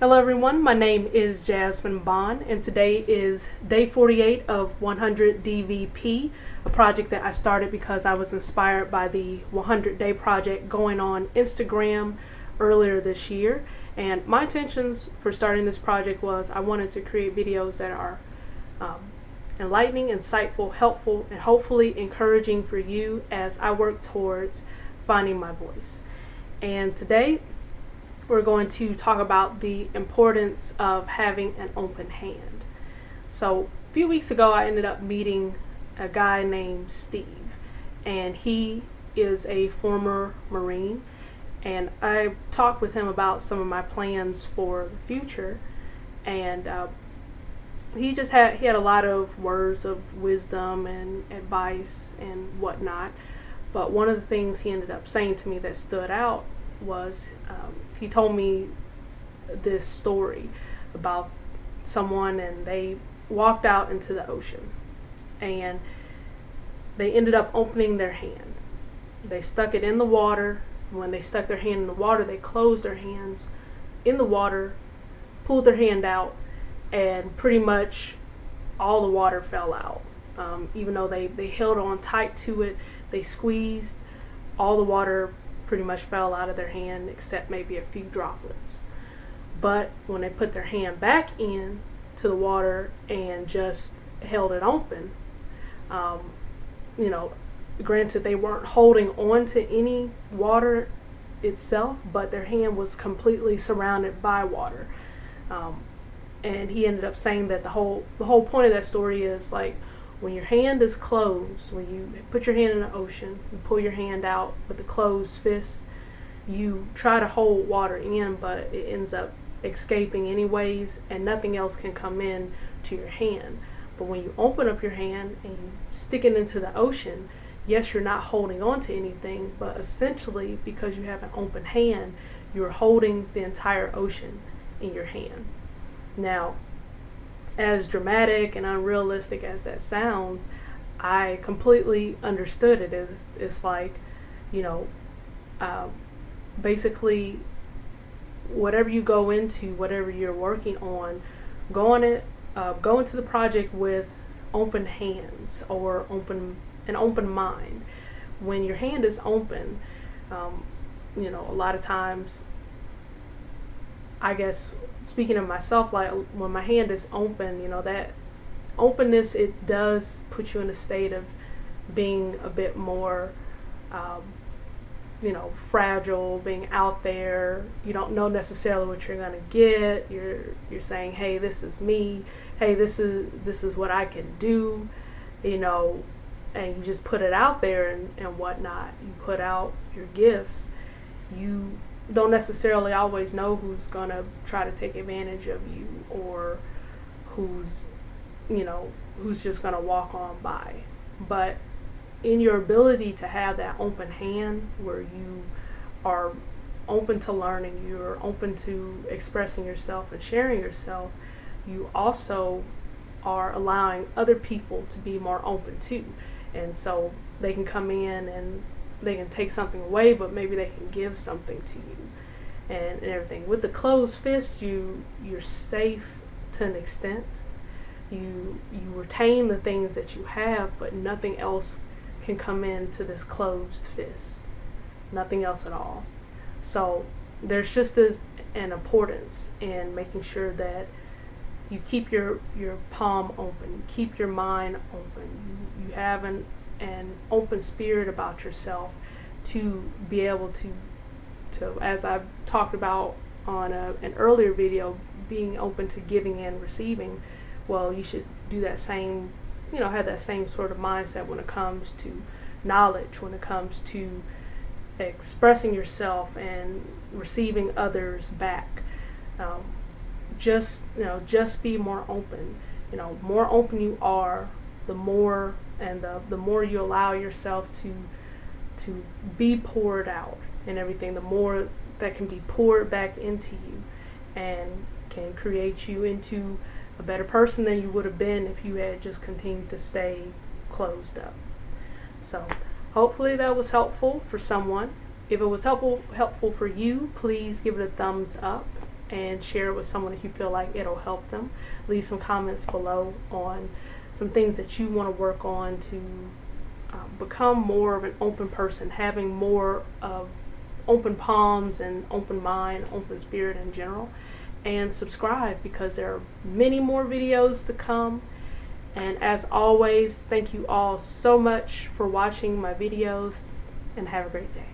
Hello everyone, my name is Jasmine Bond and today is day 48 of 100 DVP, a project that I started because I was inspired by the 100 Day Project going on Instagram earlier this year. And my intentions for starting this project was I wanted to create videos that are enlightening, insightful, helpful, and hopefully encouraging for you as I work towards finding my voice. And today we're going to talk about the importance of having an open hand. So a few weeks ago I ended up meeting a guy named Steve, and he is a former Marine, and I talked with him about some of my plans for the future, and he had a lot of words of wisdom and advice and whatnot. But one of the things he ended up saying to me that stood out was he told me this story about someone, and they walked out into the ocean and they ended up opening their hand. They stuck it in the water. When they stuck their hand in the water, they closed their hands in the water, pulled their hand out, and pretty much all the water fell out. Even though they held on tight to it, they squeezed, all the water pretty much fell out of their hand except maybe a few droplets. But when they put their hand back in to the water and just held it open, granted they weren't holding on to any water itself, but their hand was completely surrounded by water. And he ended up saying that the whole point of that story is, like, when your hand is closed, when you put your hand in the ocean, you pull your hand out with a closed fist, you try to hold water in, but it ends up escaping anyways, and nothing else can come in to your hand. But when you open up your hand and you stick it into the ocean, yes, you're not holding on to anything, but essentially, because you have an open hand, you're holding the entire ocean in your hand. Now, as dramatic and unrealistic as that sounds, I completely understood it. It's like, basically, whatever you go into, whatever you're working on, go into the project with open hands or an open mind. When your hand is open, a lot of times, I guess, speaking of myself, like when my hand is open, that openness, it does put you in a state of being a bit more, fragile, being out there. You don't know necessarily what you're gonna get. You're saying, hey, this is me. Hey, this is what I can do, and you just put it out there and whatnot. You put out your gifts. You don't necessarily always know who's gonna try to take advantage of you, or who's just gonna walk on by. But in your ability to have that open hand where you are open to learning, you're open to expressing yourself and sharing yourself, you also are allowing other people to be more open too. And so they can come in and they can take something away, but maybe they can give something to you and everything. With the closed fist, you're safe to an extent. You retain the things that you have, but nothing else can come into this closed fist. Nothing else at all. So there's just an importance in making sure that you keep your palm open, keep your mind open. You have an open spirit about yourself to be able to, as I've talked about on an earlier video, being open to giving and receiving. Well, you should do that same, have that same sort of mindset when it comes to knowledge, when it comes to expressing yourself and receiving others back. Just be more open. More open you are, the more the more you allow yourself to be poured out and everything, the more that can be poured back into you and can create you into a better person than you would have been if you had just continued to stay closed up. So hopefully that was helpful for someone. If it was helpful for you, please give it a thumbs up and share it with someone if you feel like it'll help them. Leave some comments below on some things that you want to work on to become more of an open person, having more of open palms and open mind, open spirit in general. And subscribe, because there are many more videos to come. And as always, thank you all so much for watching my videos, and have a great day.